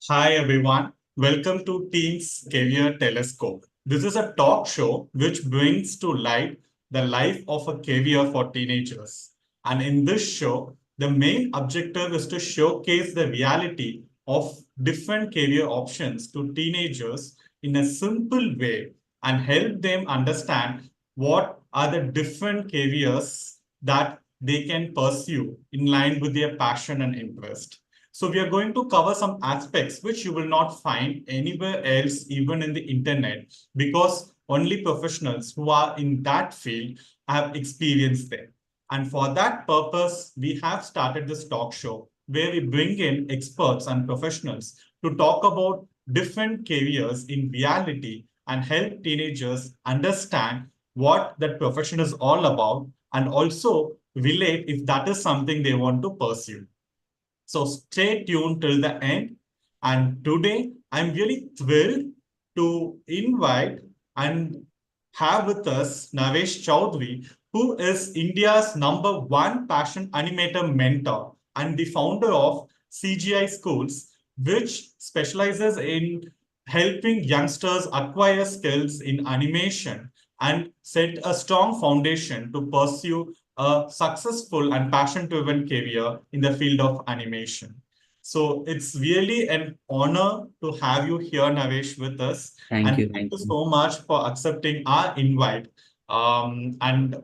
Hi everyone, welcome to Teens Career Telescope. This is a talk show which brings to light the life of a career for teenagers. And in this show, the main objective is to showcase the reality of different career options to teenagers in a simple way and help them understand what are the different careers that they can pursue in line with their passion and interest. So we are going to cover some aspects which you will not find anywhere else, even in the internet, because only professionals who are in that field have experienced them. And for that purpose, we have started this talk show where we bring in experts and professionals to talk about different careers in reality and help teenagers understand what that profession is all about and also relate if that is something they want to pursue. So stay tuned till the end. And today, I'm really thrilled to invite and have with us Navesh Chaudhary, who is India's #1 passion animator mentor and the founder of CGI Schools, which specializes in helping youngsters acquire skills in animation and set a strong foundation to pursue a successful and passion-driven career in the field of animation. So it's really an honor to have you here, Navesh, with us. Thank And you. thank Thank you you. so much for accepting our invite and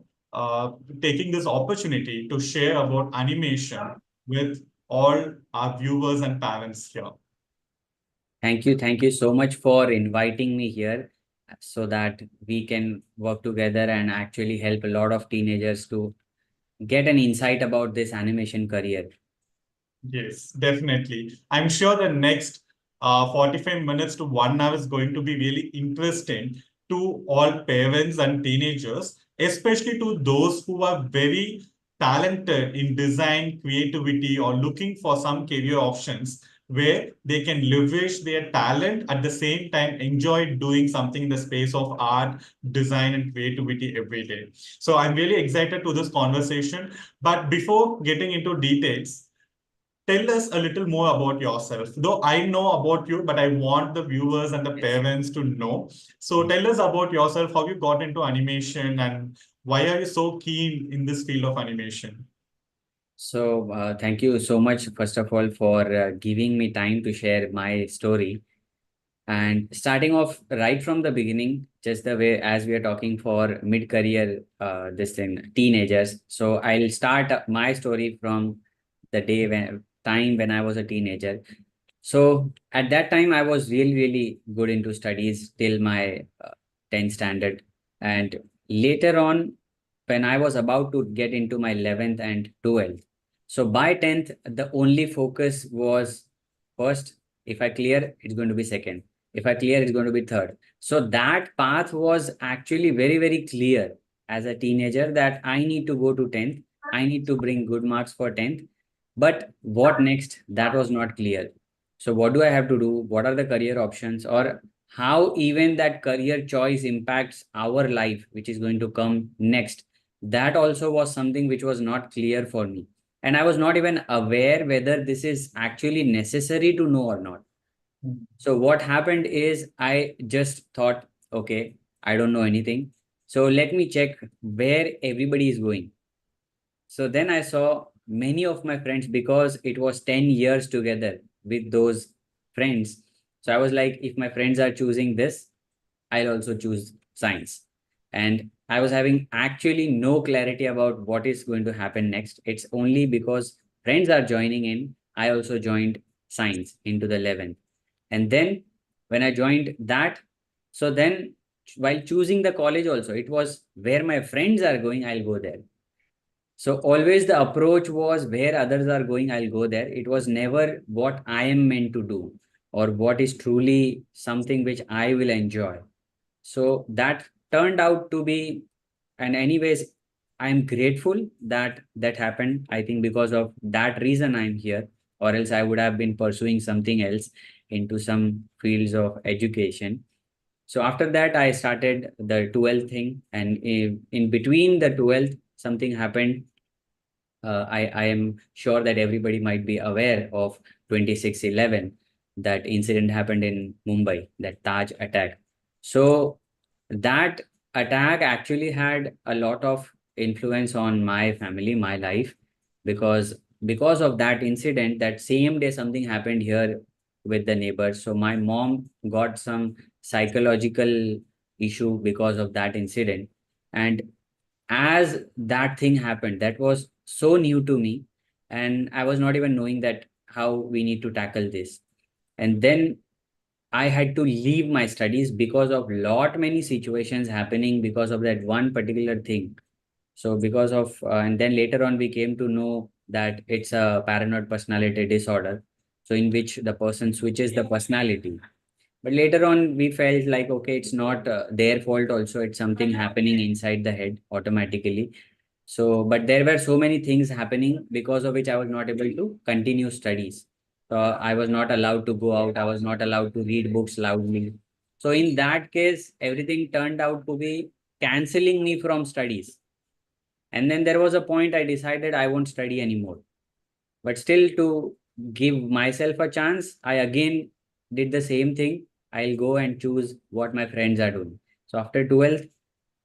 taking this opportunity to share about animation with all our viewers and parents here. Thank you. Thank you so much for inviting me here so that we can work together and actually help a lot of teenagers to get an insight about this animation career. Yes, definitely. I'm sure the next 45 minutes to 1 hour is going to be really interesting to all parents and teenagers, especially to those who are very talented in design, creativity, or looking for some career options where they can leverage their talent at the same time enjoy doing something in the space of art, design, and creativity every day. So I'm really excited to this conversation. But before getting into details, tell us a little more about yourself. Though I know about you, but I want the viewers and the Yes. parents to know. So Yes. tell us about yourself, how you got into animation and why are you so keen in this field of animation? So, thank you so much, first of all, for giving me time to share my story. And starting off right from the beginning, just the way as we are talking for mid-career, this thing, teenagers. So I'll start my story from the time when I was a teenager. So at that time, I was really, really good into studies till my 10th standard. And later on, when I was about to get into my 11th and 12th, so by 10th, the only focus was first, if I clear, it's going to be second. If I clear, it's going to be third. So that path was actually very, very clear as a teenager that I need to go to 10th. I need to bring good marks for 10th. But what next? That was not clear. So what do I have to do? What are the career options? Or how even that career choice impacts our life, which is going to come next? That also was something which was not clear for me. And I was not even aware whether this is actually necessary to know or not. So what happened is I just thought, okay, I don't know anything. So let me check where everybody is going. So then I saw many of my friends because it was 10 years together with those friends. So I was like, if my friends are choosing this, I'll also choose science. And I was having actually no clarity about what is going to happen next. It's only because friends are joining in, I also joined science into the 11th. And then when I joined that, so then while choosing the college also, it was where my friends are going, I'll go there. So always the approach was where others are going, I'll go there. It was never what I am meant to do or what is truly something which I will enjoy. So that turned out to be, and anyways, I'm grateful that that happened. I think because of that reason I'm here, or else I would have been pursuing something else into some fields of education. So after that, I started the 12th thing, and in between the 12th, something happened. I am sure that everybody might be aware of 2611. that incident happened in Mumbai, that Taj attack. So that attack actually had a lot of influence on my family, my life, because of that incident, that same day something happened here with the neighbors. So my mom got some psychological issue because of that incident. And as that thing happened, that was so new to me, and I was not even knowing that how we need to tackle this. And then I had to leave my studies because of lot many situations happening because of that one particular thing. So because of and then later on we came to know that it's a paranoid personality disorder, so in which the person switches the personality. But later on we felt like, okay, it's not their fault also, it's something happening inside the head automatically. So, but there were so many things happening because of which I was not able to continue studies. I was not allowed to go out. I was not allowed to read books loudly. So in that case, everything turned out to be canceling me from studies. And then there was a point I decided I won't study anymore. But still, to give myself a chance, I again did the same thing. I'll go and choose what my friends are doing. So after 12th,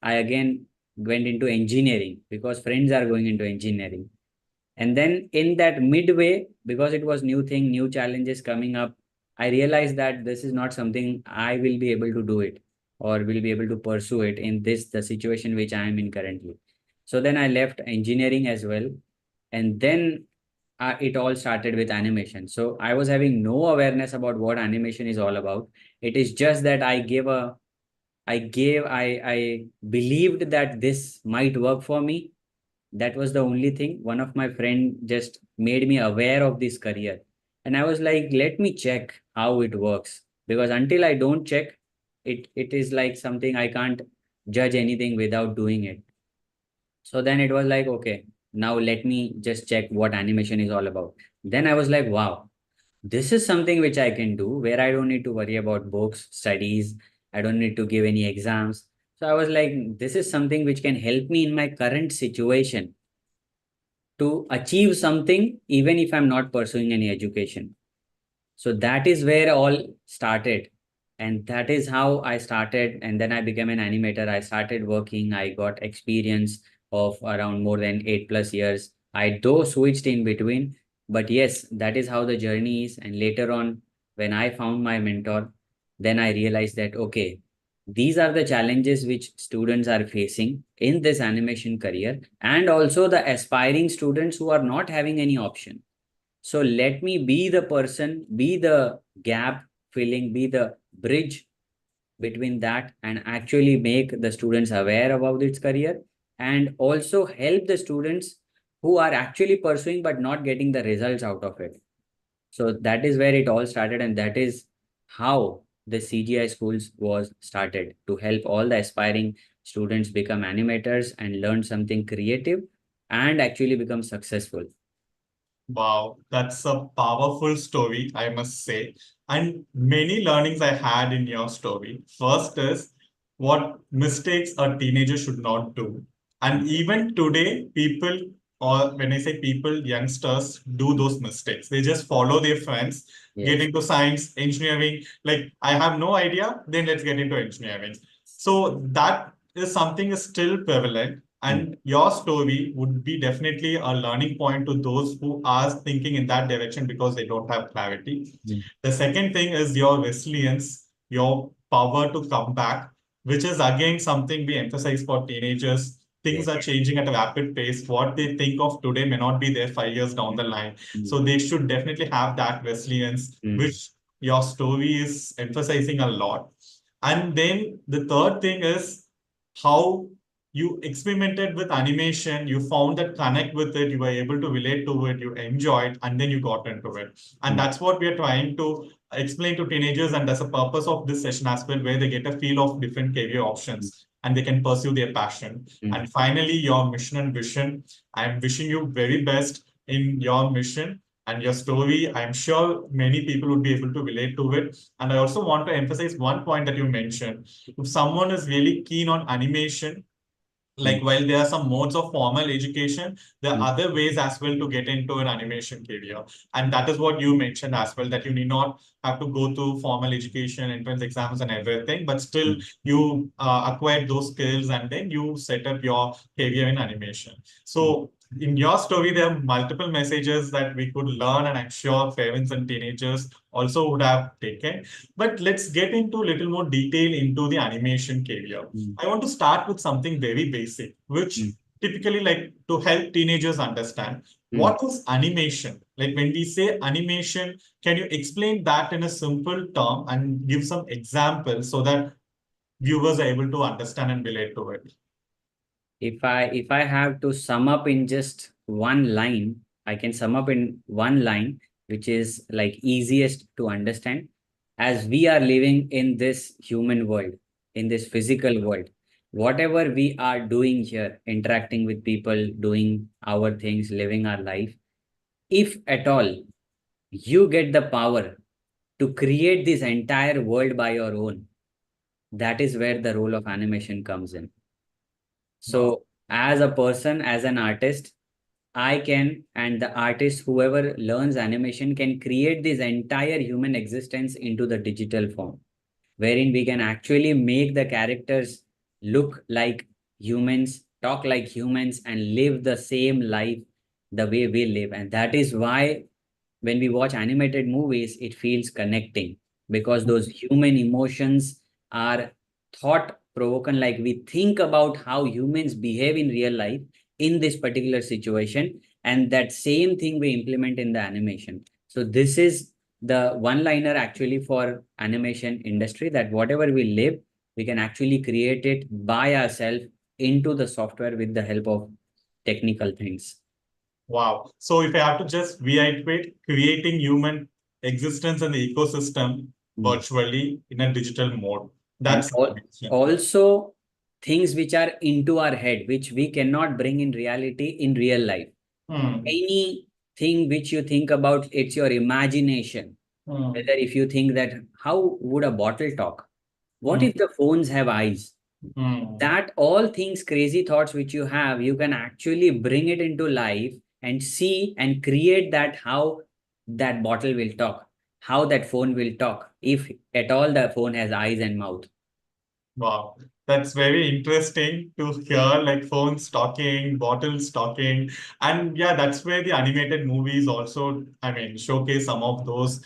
I again went into engineering because friends are going into engineering. And then in that midway, because it was new thing, new challenges coming up, I realized that this is not something I will be able to do it or will be able to pursue it in the situation which I am in currently. So then I left engineering as well. And then it all started with animation. So I was having no awareness about what animation is all about. It is just that I believed that this might work for me. That was the only thing. One of my friend just made me aware of this career. And I was like, let me check how it works. Because until I don't check, it is like something I can't judge anything without doing it. So then it was like, okay, now let me just check what animation is all about. Then I was like, wow, this is something which I can do where I don't need to worry about books, studies. I don't need to give any exams. So I was like, this is something which can help me in my current situation to achieve something, even if I'm not pursuing any education. So that is where all started. And that is how I started. And then I became an animator. I started working. I got experience of around more than 8+ years. I though switched in between, but yes, that is how the journey is. And later on, when I found my mentor, then I realized that, okay, these are the challenges which students are facing in this animation career, and also the aspiring students who are not having any option. So let me be the person, be the gap filling, be the bridge between that, and actually make the students aware about its career, and also help the students who are actually pursuing but not getting the results out of it. So that is where it all started, and that is how the CGI schools was started, to help all the aspiring students become animators and learn something creative and actually become successful. Wow, that's a powerful story, I must say. And many learnings I had in your story. First is what mistakes a teenager should not do. And even today, people, or when I say people, youngsters do those mistakes. They just follow their friends, get Yes. into science, engineering. Like, I have no idea, then let's get into engineering. So that is something is still prevalent. Mm, And your story would be definitely a learning point to those who are thinking in that direction because they don't have clarity. mm. The second thing is your resilience, your power to come back, which is again something we emphasize for teenagers. Things Yes. are changing at a rapid pace. What they think of today may not be there 5 years down the line. Mm, So they should definitely have that resilience, mm. which your story is emphasizing a lot. And then the third thing is how you experimented with animation, you found that connect with it, you were able to relate to it, you enjoyed, and then you got into it. And Mm, that's what we are trying to explain to teenagers. And that's the purpose of this session as well, where they get a feel of different career mm, options and they can pursue their passion. mm. And finally, your mission and vision. I'm wishing you very best in your mission and your story. I'm sure many people would be able to relate to it. And I also want to emphasize one point that you mentioned. If someone is really keen on animation, like while there are some modes of formal education, there mm, are other ways as well to get into an animation career. And that is what you mentioned as well, that you need not have to go through formal education, entrance exams and everything, but still mm, you acquire those skills and then you set up your career in animation. mm, So in your story, there are multiple messages that we could learn, and I'm sure parents and teenagers also would have taken. But let's get into a little more detail into the animation career. mm, I want to start with something very basic, which mm, typically like to help teenagers understand mm. what is animation. Like when we say animation, can you explain that in a simple term and give some examples so that viewers are able to understand and relate to it? If I have to sum up in just one line, I can sum up in one line, which is like easiest to understand. As we are living in this human world, in this physical world, whatever we are doing here, interacting with people, doing our things, living our life, if at all you get the power to create this entire world by your own, that is where the role of animation comes in. Wow. So, as a person, as an artist, I can, and the artist, whoever learns animation, can create this entire human existence into the digital form, wherein we can actually make the characters look like humans, talk like humans, and live the same life the way we live. And that is why when we watch animated movies, it feels connecting because those human emotions are thought provoking. Like we think about how humans behave in real life in this particular situation, and that same thing we implement in the animation. So this is the one liner actually for animation industry, that whatever we live, we can actually create it by ourselves into the software with the help of technical things. Wow. So if I have to just reiterate, creating human existence in the ecosystem Mm. virtually in a digital mode. And That's animation. also things which are into our head, which we cannot bring in reality in real life. Hmm. Anything which you think about, it's your imagination. Hmm. Whether if you think that how would a bottle talk? What Hmm. if the phones have eyes? Hmm. That all things, crazy thoughts which you have, you can actually bring it into life and see and create that how that bottle will talk, how that phone will talk, if at all the phone has eyes and mouth. Wow, that's very interesting to hear, like phones talking, bottles talking. And yeah, that's where the animated movies also, I mean, showcase some of those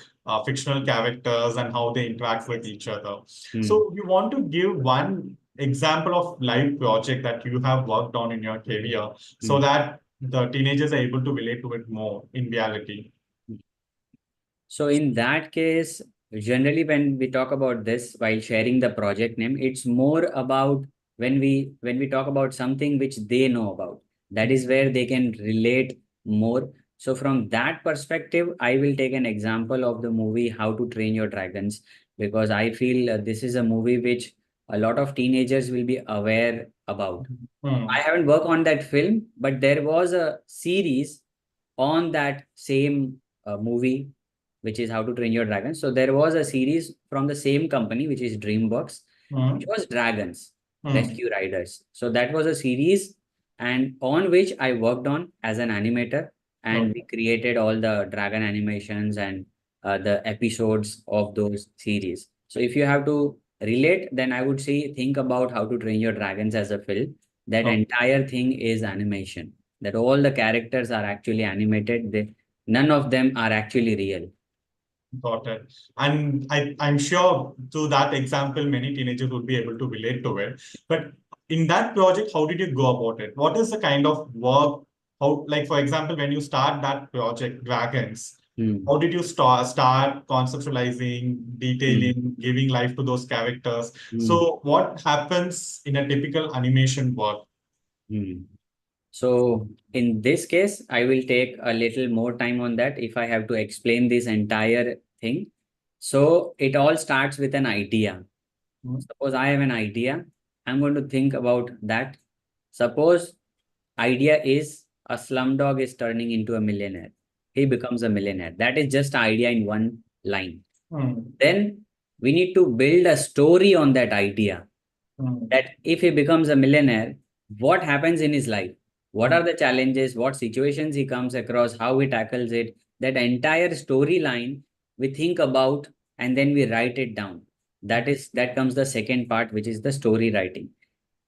fictional characters and how they interact with each other. Hmm. So you want to give one example of live project that you have worked on in your career so Hmm. that the teenagers are able to relate to it more in reality. So in that case, generally when we talk about this while sharing the project name, it's more about when we talk about something which they know about. That is where they can relate more. So from that perspective, I will take an example of the movie How to Train Your Dragons, because I feel this is a movie which a lot of teenagers will be aware about. I Hmm. haven't worked on that film, but there was a series on that same movie, which is How to Train Your Dragon. So there was a series from the same company, which is DreamWorks, which Hmm. was Dragons, Hmm. Rescue Riders. So that was a series, and on which I worked on as an animator, and we Okay. created all the dragon animations and the episodes of those series. So if you have to relate, then I would say think about How to Train Your Dragons as a film. That Okay. entire thing is animation, that all the characters are actually animated. None of them are actually real. Got it. And I'm sure through that example, many teenagers would be able to relate to it. But in that project, how did you go about it? What is the kind of work? How, like, for example, when you start that project, Dragons, Hmm. how did you start conceptualizing, Hmm. detailing, giving life to those characters? Hmm. So, what happens in a typical animation work? Hmm. So in this case, I will take a little more time on that if I have to explain this entire thing. So it all starts with an idea. Hmm. Suppose I have an idea, I'm going to think about that. Suppose idea is a slumdog is turning into a millionaire. He becomes a millionaire. That is just an idea in one line. Hmm. Then we need to build a story on that idea, Hmm. that if he becomes a millionaire, what happens in his life, what are the challenges, what situations he comes across, how he tackles it. That entire storyline we think about and then we write it down. That comes the second part, which is the story writing.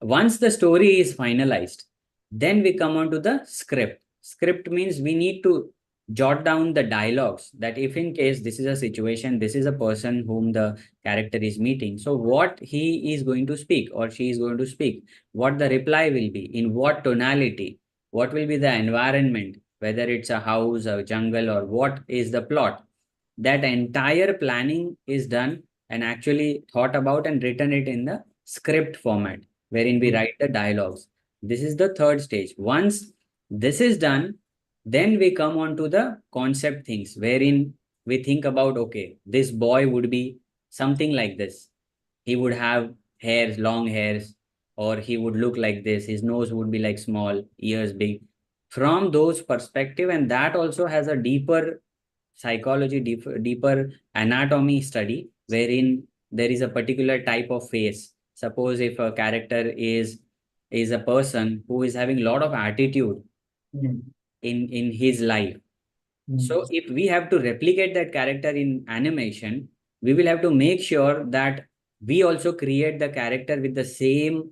Once the story is finalized, then we come on to the script. Script means we need to jot down the dialogues, that if in case this is a situation, this is a person whom the character is meeting, so what he is going to speak or she is going to speak, what the reply will be, in what tonality, what will be the environment, whether it's a house, a jungle, or what is the plot. That entire planning is done and actually thought about and written it in the script format, wherein we write the dialogues. This is the third stage. Once this is done, then we come on to the concept things, wherein we think about, okay, this boy would be something like this. He would have hairs, long hairs, or he would look like this. His nose would be like small, ears big. From those perspective, and that also has a deeper psychology, deeper anatomy study, wherein there is a particular type of face. Suppose if a character is a person who is having a lot of attitude in his life. So if we have to replicate that character in animation, we will have to make sure that we also create the character with the same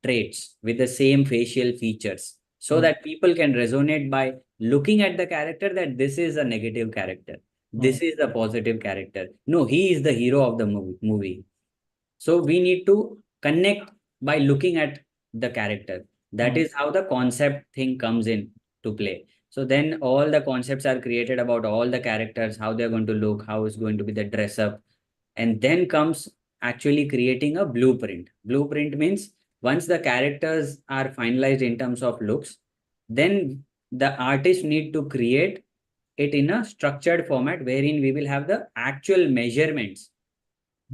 traits, with the same facial features, so that people can resonate by looking at the character, that this is a negative character, this is a positive character. No, he is the hero of the movie. So we need to connect by looking at the character. That is how the concept thing comes in to play. So then all the concepts are created about all the characters, how they're going to look, how is going to be the dress up, and then comes actually creating a blueprint. Blueprint means once the characters are finalized in terms of looks, then the artist need to create it in a structured format, wherein we will have the actual measurements.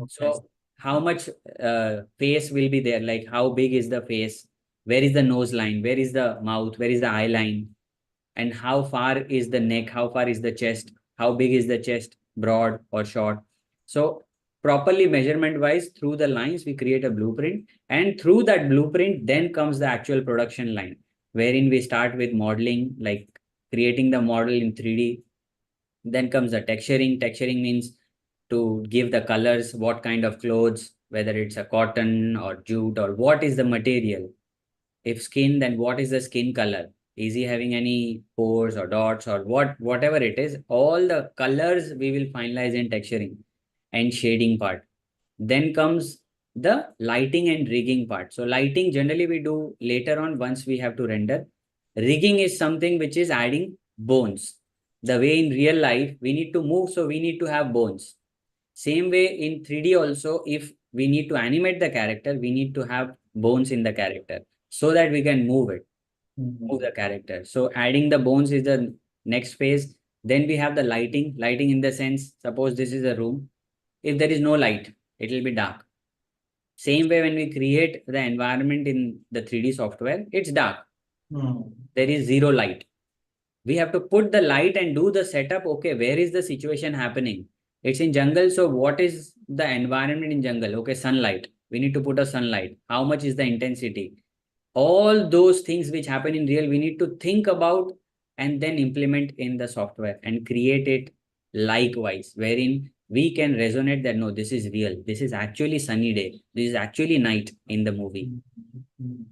So how much face will be there, like how big is the face, where is the nose line, where is the mouth, where is the eye line, and how far is the neck, how far is the chest, how big is the chest, broad or short. So properly measurement wise, through the lines we create a blueprint, and through that blueprint then comes the actual production line, wherein we start with modeling, like creating the model in 3D. Then comes the texturing. Texturing means to give the colors, what kind of clothes, whether it's a cotton or jute, or what is the material. If skin, then what is the skin color? Is he having any pores or dots or whatever it is? All the colors we will finalize in texturing and shading part. Then comes the lighting and rigging part. So lighting generally we do later on once we have to render. Rigging is something which is adding bones. The way in real life we need to move, so we need to have bones. Same way in 3D also, if we need to animate the character, we need to have bones in the character so that we can move it, move the character. So adding the bones is the next phase. Then we have the lighting. Lighting in the sense, suppose this is a room. If there is no light, it will be dark. Same way when we create the environment in the 3D software, it's dark. There is zero light. We have to put the light and do the setup. Okay, where is the situation happening? It's in jungle. So what is the environment in jungle? Okay, sunlight. We need to put a sunlight. How much is the intensity? All those things which happen in real, we need to think about and then implement in the software and create it likewise, wherein we can resonate that no, this is real. This is actually sunny day. This is actually night in the movie.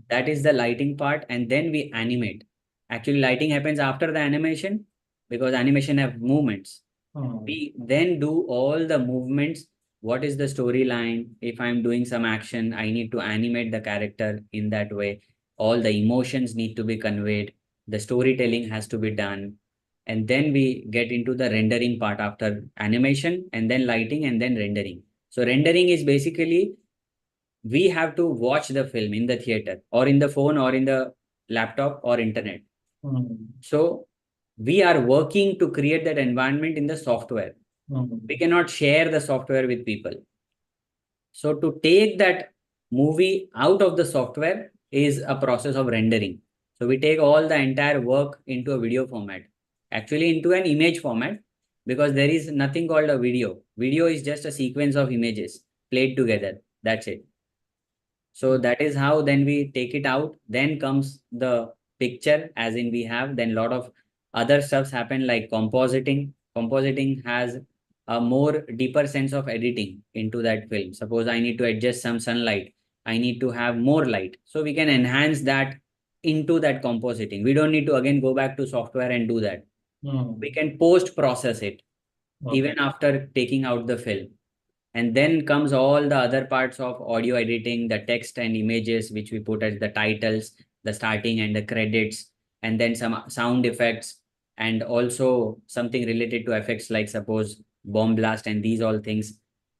That is the lighting part, and then we animate. Actually, lighting happens after the animation because animation have movements. We then do all the movements. What is the storyline? If I'm doing some action, I need to animate the character in that way. All the emotions need to be conveyed. The storytelling has to be done. And then we get into the rendering part after animation, and then lighting, and then rendering. So rendering is basically we have to watch the film in the theater or in the phone or in the laptop or internet. So we are working to create that environment in the software. We cannot share the software with people. So to take that movie out of the software is a process of rendering. So we take all the entire work into a video format, actually into an image format, because there is nothing called a video. Video is just a sequence of images played together. That's it. So that is how then we take it out. Then comes the picture, as in we have then lot of other stuffs happen like compositing. Compositing has a more deeper sense of editing into that film. Suppose I need to adjust some sunlight, I need to have more light. So we can enhance that into that compositing. We don't need to again go back to software and do that. We can post process it even Okay. after taking out the film. And then comes all the other parts of audio editing, the text and images which we put as the titles, the starting and the credits, and then some sound effects, and also something related to effects like suppose bomb blast and these all things,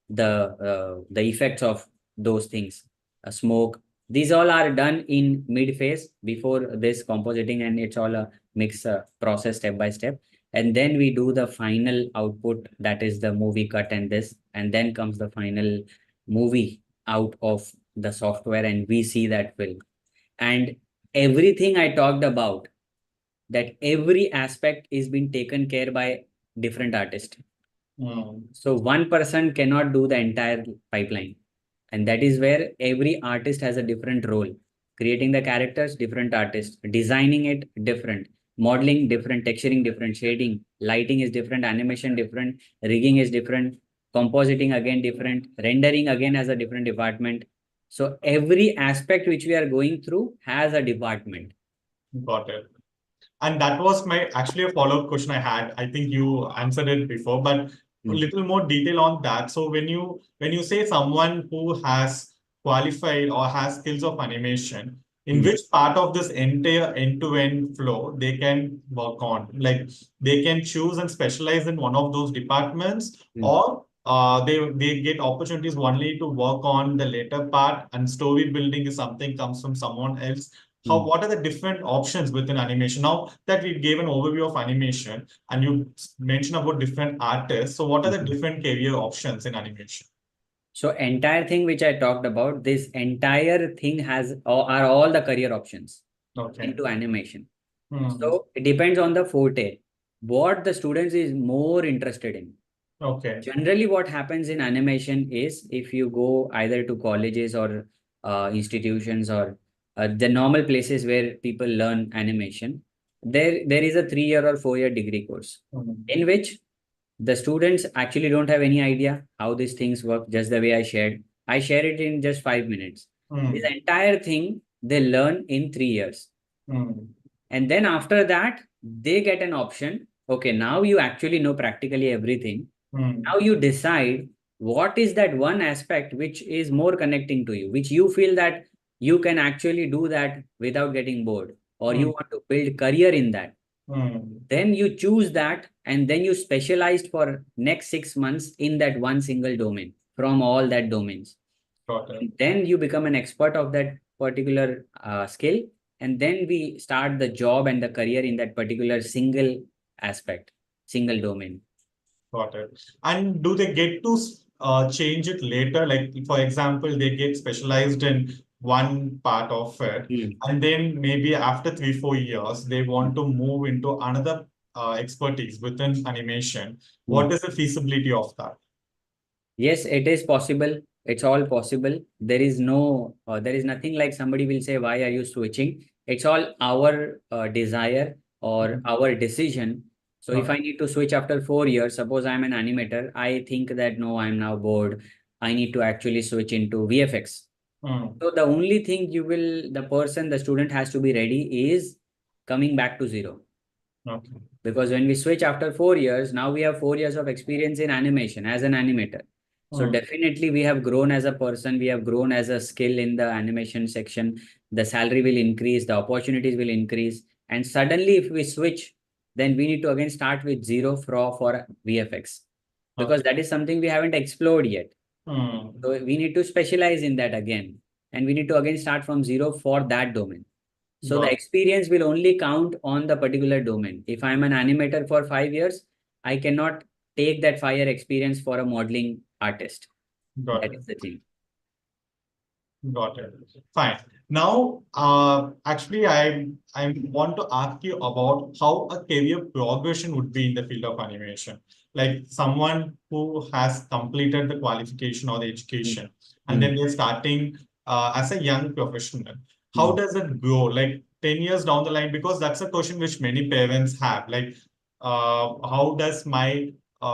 the effects of those things, smoke. These all are done in mid phase before this compositing, and it's all a mix process step by step. And then we do the final output, that is the movie cut and this, and then comes the final movie out of the software, and we see that film. And everything I talked about, that every aspect is being taken care by different artists. So one person cannot do the entire pipeline. And that is where every artist has a different role. Creating the characters, different artists. Designing it, different. Modeling, different. Texturing, different. Shading, lighting is different. Animation, different. Rigging is different. Compositing, again, different. Rendering, again, has a different department. So every aspect which we are going through has a department. Got it. And that was my actually a follow-up question I had. I think you answered it before, but a little more detail on that. So when you say someone who has qualified or has skills of animation, in Mm. which part of this entire end-to-end flow they can work on? Like they can choose and specialize in one of those departments, Mm. or they get opportunities only to work on the later part, and story building is something comes from someone else. How, Mm. what are the different options within animation? Now that we gave an overview of animation and you mentioned about different artists, so what are the Mm. different career options in animation? So entire thing which I talked about, this entire thing has are all the career options Okay. into animation. Hmm. So it depends on the forte, what the students is more interested in. Okay. Generally, what happens in animation is if you go either to colleges or institutions or the normal places where people learn animation, there is a 3 year or 4 year degree course Hmm. in which the students actually don't have any idea how these things work, just the way I shared. I share it in just 5 minutes. This Hmm. entire thing they learn in 3 years. Hmm. And then after that, they get an option. Okay, now you actually know practically everything. Hmm. Now you decide what is that one aspect which is more connecting to you, which you feel that you can actually do that without getting bored, or you Hmm. want to build career in that. Hmm. Then you choose that, and then you specialized for next 6 months in that one single domain from all that domains. Got it. And then you become an expert of that particular skill, and then we start the job and the career in that particular single aspect, single domain. Got it. And do they get to change it later? Like, for example, they get specialized in one part of it, Hmm. and then maybe after 3, 4 years, they want to move into another expertise within animation. Hmm. What is the feasibility of that? Yes, it is possible. It's all possible. There is nothing like somebody will say, why are you switching? It's all our desire or Mhm. our decision. So if Okay. I need to switch after 4 years, suppose I'm an animator, I think that no, I'm now bored. I need to actually switch into VFX. Hmm. So the only thing the student has to be ready is coming back to zero. Okay. Because when we switch after 4 years, now we have 4 years of experience in animation as an animator. So Hmm. definitely we have grown as a person, we have grown as a skill in the animation section. The salary will increase, the opportunities will increase. And suddenly if we switch, then we need to again start with zero for VFX, because Okay. that is something we haven't explored yet. Hmm. So we need to specialize in that again. And we need to again start from zero for that domain. So the Got experience will only count on the particular domain. If I'm an animator for 5 years, I cannot take that 5 year experience for a modeling artist. got That it. is the thing. Got it. Fine. Now, actually, I want to ask you about how a career progression would be in the field of animation. Like someone who has completed the qualification or the Mm. education, and Mm. then they're starting. as a young professional, how does it grow? Like 10 years down the line, because that's a question which many parents have. Like, how does my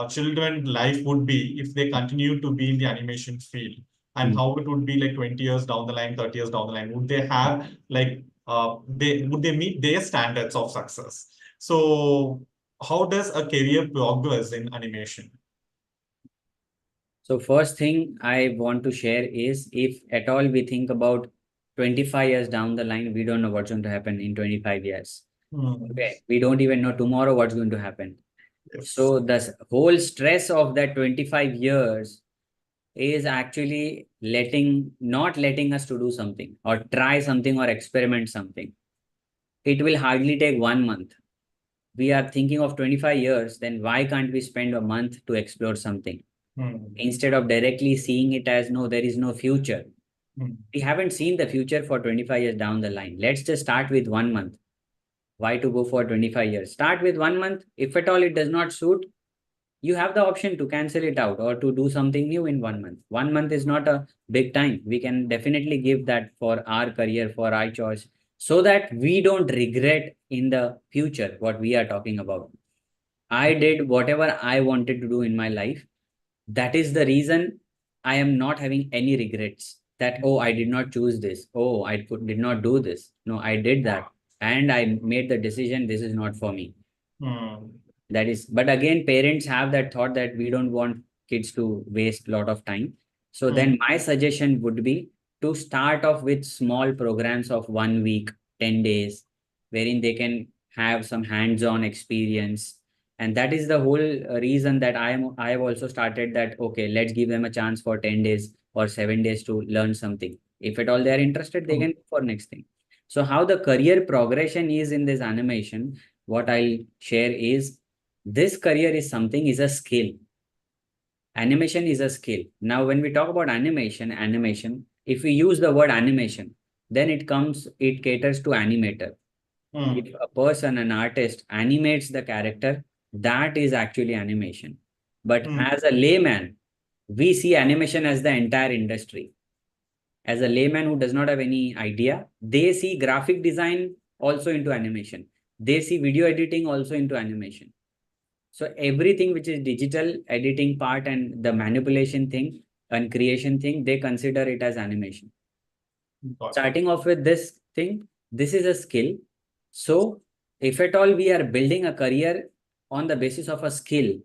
children life would be if they continue to be in the animation field? And Mm. how it would be like 20 years down the line, 30 years down the line? Would they have like would they meet their standards of success? So how does a career progress in animation? So first thing I want to share is, if at all we think about 25 years down the line, we don't know what's going to happen in 25 years. Hmm. Okay. We don't even know tomorrow what's going to happen. Yes. So the whole stress of that 25 years is actually not letting us to do something or try something or experiment something. It will hardly take 1 month. We are thinking of 25 years, then why can't we spend a month to explore something? Hmm. Instead of directly seeing it as, no, there is no future. Hmm. We haven't seen the future for 25 years down the line. Let's just start with 1 month. Why to go for 25 years? Start with 1 month. If at all it does not suit, you have the option to cancel it out or to do something new in 1 month. 1 month is not a big time. We can definitely give that for our career, for our choice, so that we don't regret in the future what we are talking about. I did whatever I wanted to do in my life. That is the reason I am not having any regrets that, oh, I did not choose this. Oh, did not do this. No, I did that. And I made the decision, this is not for me. Hmm. That is, but again, parents have that thought that we don't want kids to waste a lot of time. So Hmm. then my suggestion would be to start off with small programs of 1 week, 10 days, wherein they can have some hands-on experience. And that is the whole reason that I have also started that, okay, let's give them a chance for 10 days or 7 days to learn something. If at all they are interested, they Hmm. can go for next thing. So how the career progression is in this animation, what I'll share is, this career is a skill. Animation is a skill. Now when we talk about animation, if we use the word animation, then it caters to animator. Hmm. If a person, an artist animates the character, that is actually animation. But Hmm. as a layman, we see animation as the entire industry. As a layman who does not have any idea, they see graphic design also into animation. They see video editing also into animation. So everything which is digital editing part and the manipulation thing and creation thing, they consider it as animation. Got it. Starting off with this thing, this is a skill. So if at all we are building a career on the basis of a skill,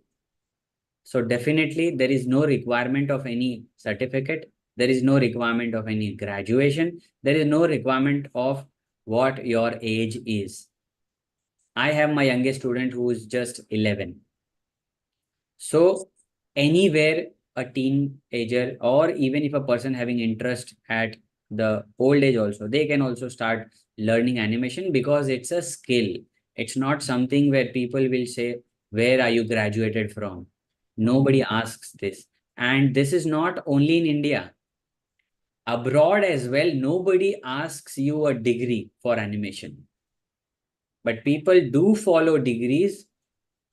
so definitely there is no requirement of any certificate. There is no requirement of any graduation. There is no requirement of what your age is. I have my youngest student who is just 11. So anywhere a teenager, or even if a person having interest at the old age also, they can also start learning animation because it's a skill. It's not something where people will say, where are you graduated from? Nobody asks this. And this is not only in India. Abroad as well, nobody asks you a degree for animation. But people do follow degrees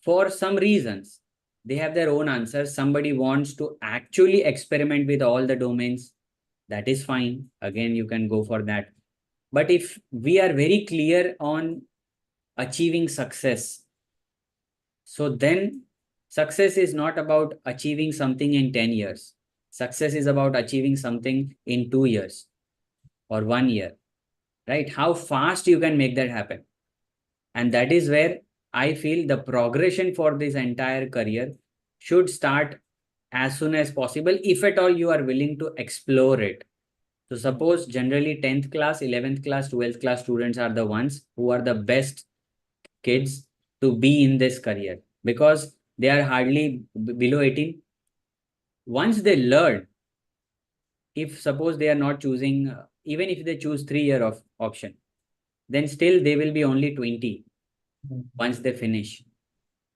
for some reasons. They have their own answers. Somebody wants to actually experiment with all the domains. That is fine. Again, you can go for that. But if we are very clear on achieving success, so then success is not about achieving something in 10 years. Success is about achieving something in 2 years or 1 year, right? How fast you can make that happen. And that is where I feel the progression for this entire career should start as soon as possible, if at all you are willing to explore it. So suppose generally 10th class, 11th class, 12th class students are the ones who are the best kids to be in this career because they are hardly below 18. Once they learn, if suppose they are not choosing, even if they choose 3 year of option, then still they will be only 20 Hmm. once they finish.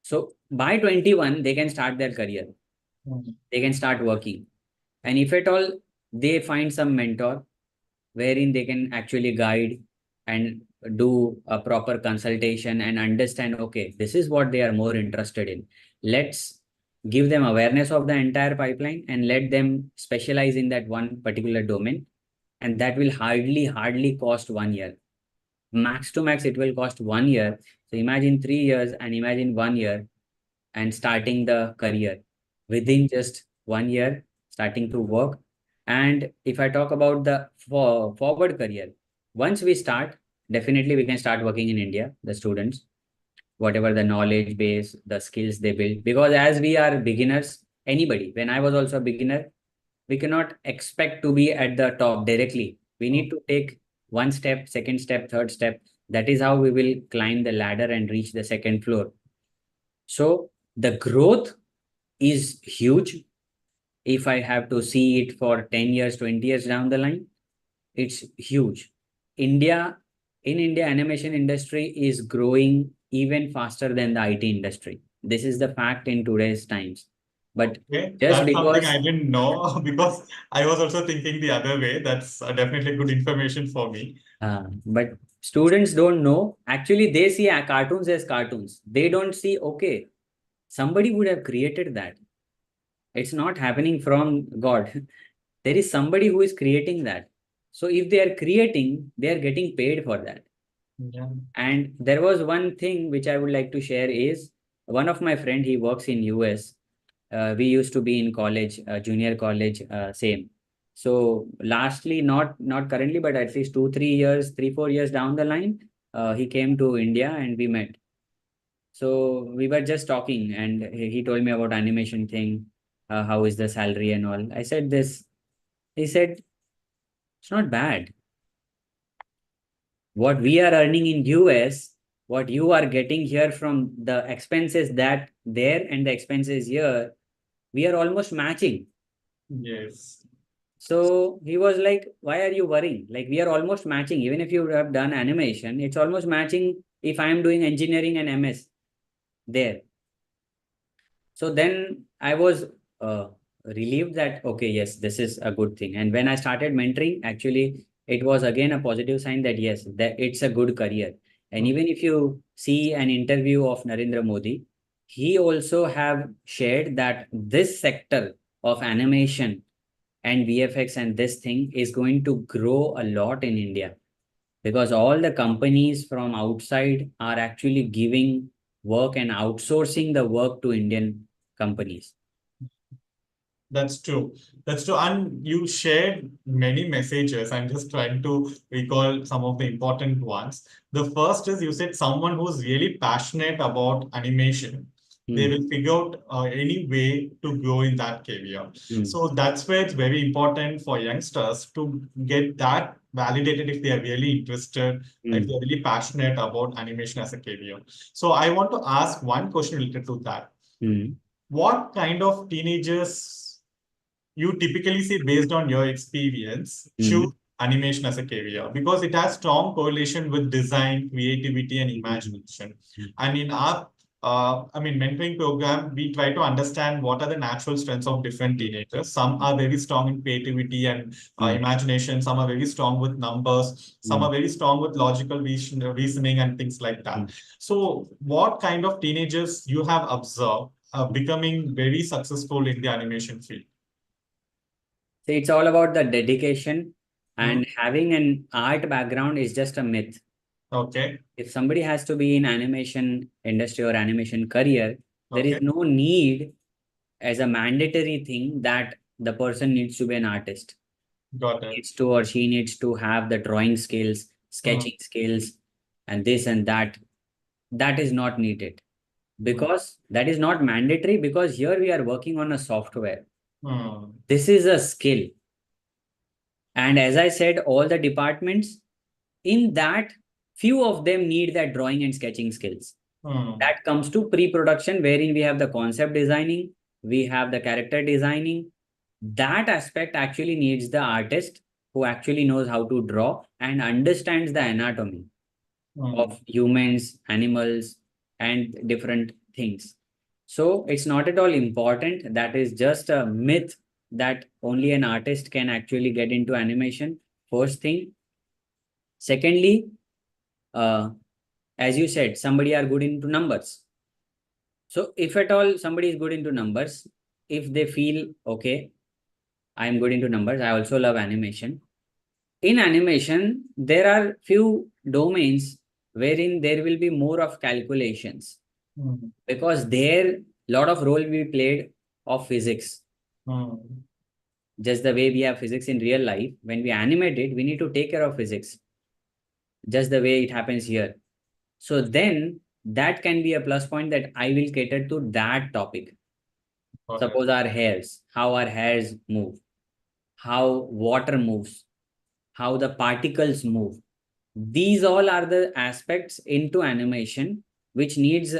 So by 21, they can start their career. Hmm. They can start working. And if at all they find some mentor wherein they can actually guide and do a proper consultation and understand, okay, this is what they are more interested in. Let's give them awareness of the entire pipeline and let them specialize in that one particular domain. and that will hardly cost 1 year. Max to max, it will cost 1 year. So imagine 3 years and imagine 1 year and starting the career within just 1 year, starting to work. And if I talk about the forward career, once we start, definitely we can start working in India, the students, whatever the knowledge base, the skills they build. Because as we are beginners, anybody, when I was also a beginner, we cannot expect to be at the top directly. We need to take one step, second step, third step. That is how we will climb the ladder and reach the second floor. So the growth is huge. If I have to see it for 10 years, 20 years down the line, it's huge. India, in India, animation industry is growing even faster than the IT industry. This is the fact in today's times. But Okay, just that's something I because, didn't know because I was also thinking the other way. That's definitely good information for me. but students don't know. Actually, they see cartoons as cartoons. They don't see, okay, somebody would have created that. It's not happening from God. There is somebody who is creating that. So if they are creating, they are getting paid for that. Yeah. And there was one thing which I would like to share is one of my friend, he works in US. We used to be in college, junior college, same. So lastly, not currently, but at least 2 3 years, 3 4 years down the line, he came to India and we met. So we were just talking, and he told me about animation thing, how is the salary and all. I said this. He said it's not bad. What we are earning in US, what you are getting here from the expenses that there and the expenses here, we are almost matching. Yes. So he was like, why are you worrying? Like we are almost matching. Even if you have done animation, it's almost matching if I am doing engineering and MS there. So then I was relieved that, okay, yes, this is a good thing. And when I started mentoring, actually, it was again a positive sign that, yes, that it's a good career. And Mm. even if you see an interview of Narendra Modi, he also have shared that this sector of animation and VFX and this thing is going to grow a lot in India because all the companies from outside are actually giving work and outsourcing the work to Indian companies. That's true. That's true. And you shared many messages. I'm just trying to recall some of the important ones. The first is you said someone who's really passionate about animation, they Hmm. will figure out any way to grow in that career. Hmm. So that's where it's very important for youngsters to get that validated if they are really interested, if Hmm. they're really passionate about animation as a career. So I want to ask one question related to that. Hmm. What kind of teenagers you typically see based on your experience choose Hmm. animation as a career because it has strong correlation with design, creativity, and Hmm. imagination. And in our mentoring program, we try to understand what are the natural strengths of different teenagers. Some are very strong in creativity and Hmm. imagination. Some are very strong with numbers. Some Hmm. are very strong with logical reasoning and things like Hmm. that. So, what kind of teenagers you have observed becoming very successful in the animation field? So it's all about the dedication, Hmm. and having an art background is just a myth. Okay. If somebody has to be in animation industry or animation career, there is Okay. no need as a mandatory thing that the person needs to be an artist. Got it. Needs to or she needs to have the drawing skills, Hmm. sketching skills, and this and that. That is not needed Hmm. because that is not mandatory because here we are working on a software. Hmm. This is a skill. And as I said, all the departments in that, few of them need that drawing and sketching skills. Hmm. That comes to pre-production, wherein we have the concept designing, we have the character designing. That aspect actually needs the artist who actually knows how to draw and understands the anatomy Hmm. of humans, animals, and different things. So it's not at all important. That is just a myth that only an artist can actually get into animation. First thing. Secondly, uh, as you said, somebody are good into numbers. So if at all somebody is good into numbers, if they feel okay, I am good into numbers, I also love animation. In animation, there are few domains wherein there will be more of calculations, Mm. because there lot of role we played of physics. Mm. Just the way we have physics in real life, when we animate it, we need to take care of physics, just the way it happens here. So then that can be a plus point that I will cater to that topic. Got it. Suppose our hairs, how our hairs move, how water moves, how the particles move. These all are the aspects into animation which needs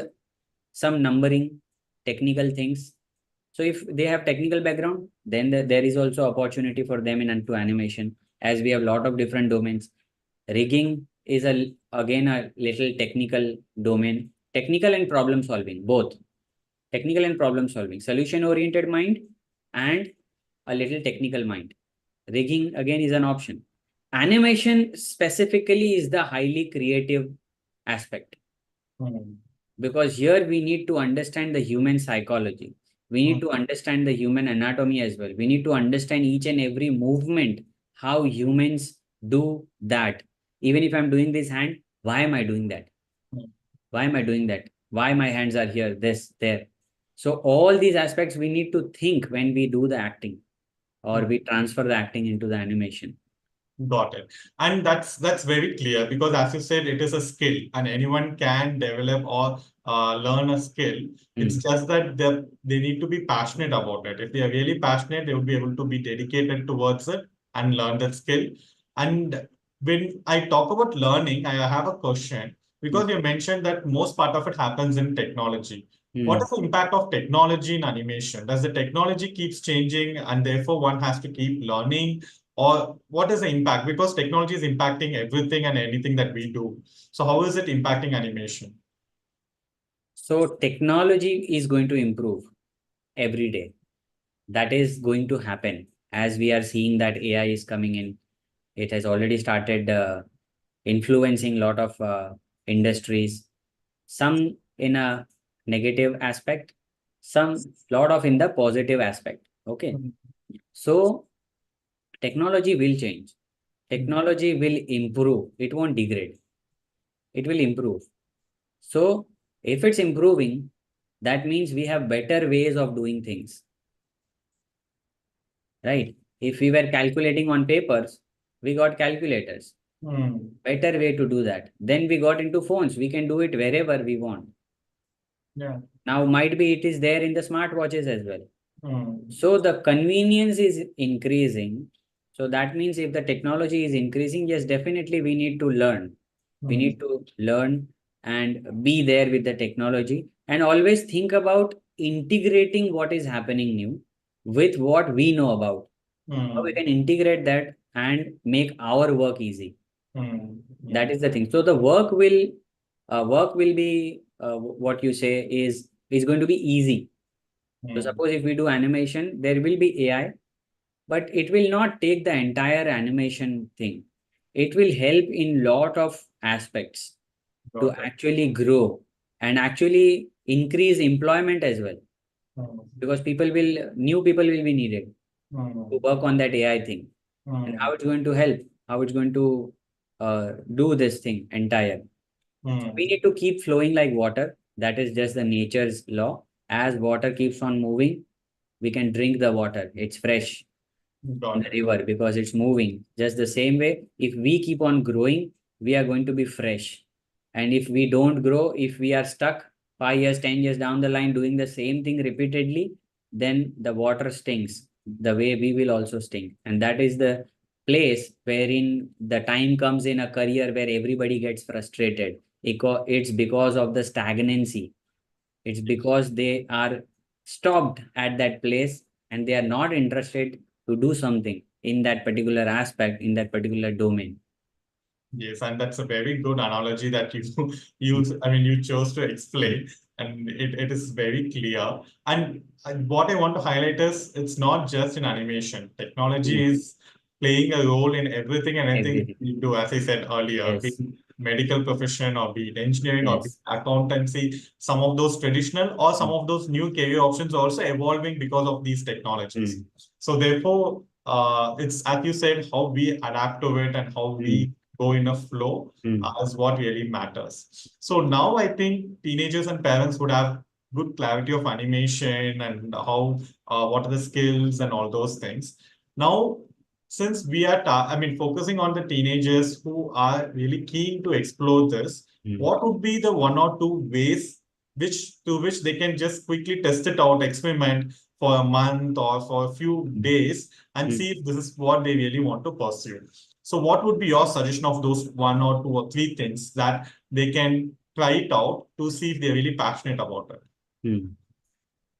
some numbering, technical things. So if they have technical background, then there is also opportunity for them in into animation, as we have a lot of different domains. Rigging is again a little technical domain, technical and problem solving, both technical and problem solving, solution oriented mind and a little technical mind. Rigging again is an option. Animation specifically is the highly creative aspect, Mm. because here we need to understand the human psychology. We need Mm. to understand the human anatomy as well. We need to understand each and every movement, how humans do that. Even if I'm doing this hand, why am I doing that? Mm. Why am I doing that? Why my hands are here, this, there? So all these aspects we need to think when we do the acting, or Mm. we transfer the acting into the animation. Got it. And that's very clear because as you said, it is a skill and anyone can develop or learn a skill. It's Mm. just that they need to be passionate about it. If they are really passionate, they will be able to be dedicated towards it and learn that skill. And when I talk about learning, I have a question Mm. because you mentioned that most part of it happens in technology. What Mm. is the impact of technology in animation? Does the technology keeps changing and therefore one has to keep learning? Or what is the impact? Because technology is impacting everything and anything that we do. So how is it impacting animation? So technology is going to improve every day. That is going to happen as we are seeing that AI is coming in. It has already started influencing a lot of industries, some in a negative aspect, some lot of in the positive aspect. Okay. Mm. So technology will change. Mm. Technology will improve. It won't degrade. It will improve. So if it's improving, that means we have better ways of doing things, right? If we were calculating on papers, we got calculators. Mm. Better way to do that. Then we got into phones. We can do it wherever we want. Yeah. Now might be it is there in the smartwatches as well. Mm. So the convenience is increasing. So that means if the technology is increasing, yes, definitely we need to learn. We Mm. need to learn and be there with the technology, and always think about integrating what is happening new with what we know about. How we Mm. can integrate that and make our work easy. Mm. That Yeah. is the thing. So the work will be what you say is going to be easy. So Mm. suppose if we do animation, there will be AI, but it will not take the entire animation thing. It will help in lot of aspects to Got it. actually grow and actually increase employment as well, Mm. because new people will be needed to Mm. work on that AI thing, and how Mm. it's going to help, how it's going to do this thing entire. We Mm. need to keep flowing like water. That is just the nature's law. As water keeps on moving, we can drink the water. It's fresh in Got the it. river because it's moving. Just the same way, if we keep on growing, we are going to be fresh. And if we don't grow, if we are stuck 5 years, 10 years down the line doing the same thing repeatedly, then the water stinks the way we will also stink. And that is the place wherein the time comes in a career where everybody gets frustrated. It's because of the stagnancy. It's because they are stopped at that place and they are not interested to do something in that particular aspect, in that particular domain. Yes, and that's a very good analogy that you Mm. you chose to explain, and it is very clear. And what I want to highlight is it's not just in animation. Technology Mm. is playing a role in everything and anything Everything. we do, as I said earlier, be Yes. it medical profession or be it engineering or be it Yes. accountancy, some of those traditional or some Mm. of those new career options are also evolving because of these technologies. Mm. So therefore, it's, as you said, how we adapt to it and how Mm, we go in a flow mm, is what really matters. So now I think teenagers and parents would have good clarity of animation and how what are the skills and all those things. Now, since we are, I mean, focusing on the teenagers who are really keen to explore this, mm, what would be the one or two ways which they can just quickly test it out, experiment for a month or for a few mm, days and mm, see if this is what they really want to pursue. So, what would be your suggestion of those one or two or three things that they can try it out to see if they're really passionate about it? mm.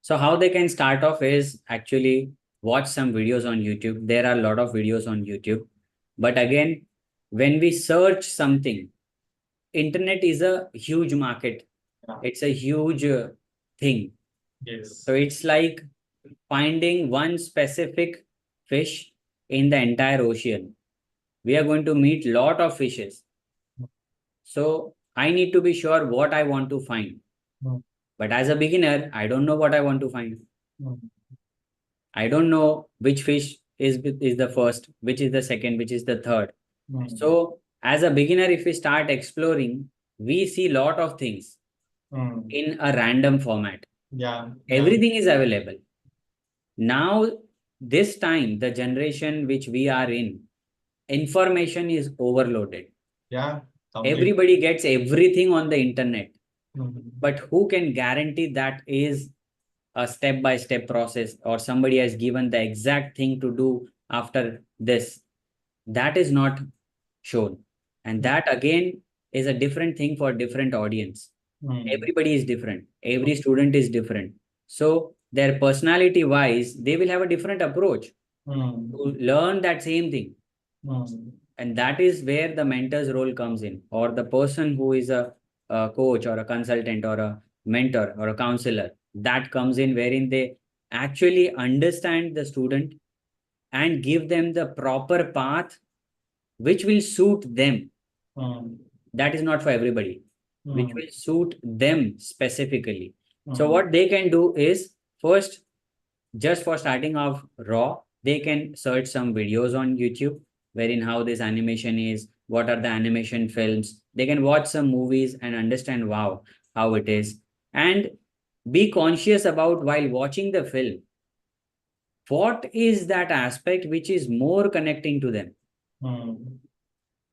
So how they can start off is actually watch some videos on YouTube. There are a lot of videos on YouTube. But again, when we search something, internet is a huge market. Yeah. It's a huge thing. Yes. So it's like finding one specific fish in the entire ocean. We are going to meet lot of fishes. So I need to be sure what I want to find. Mm, But as a beginner, I don't know what I want to find. mm, I don't know which fish is the first, which is the second, which is the third. mm, So as a beginner, if we start exploring, we see lot of things mm. in a random format. Yeah, yeah, Everything is available. Now, this time, the generation which we are in, information is overloaded. yeah, complete. Everybody gets everything on the internet. Mm, But who can guarantee that is a step by step process or somebody has given the exact thing to do after this? That is not shown. And that again is a different thing for different audience. mm, Everybody is different. Every student is different. So their personality wise, they will have a different approach mm, to learn that same thing. mm, And that is where the mentor's role comes in, or the person who is a coach or a consultant or a mentor or a counselor. That comes in wherein they actually understand the student and give them the proper path which will suit them. mm, That is not for everybody, which mm, will suit them specifically. So mm, what they can do is first, just for starting off raw, they can search some videos on YouTube wherein how this animation is, what are the animation films. They can watch some movies and understand wow, how it is. And be conscious about while watching the film, what is that aspect which is more connecting to them. mm,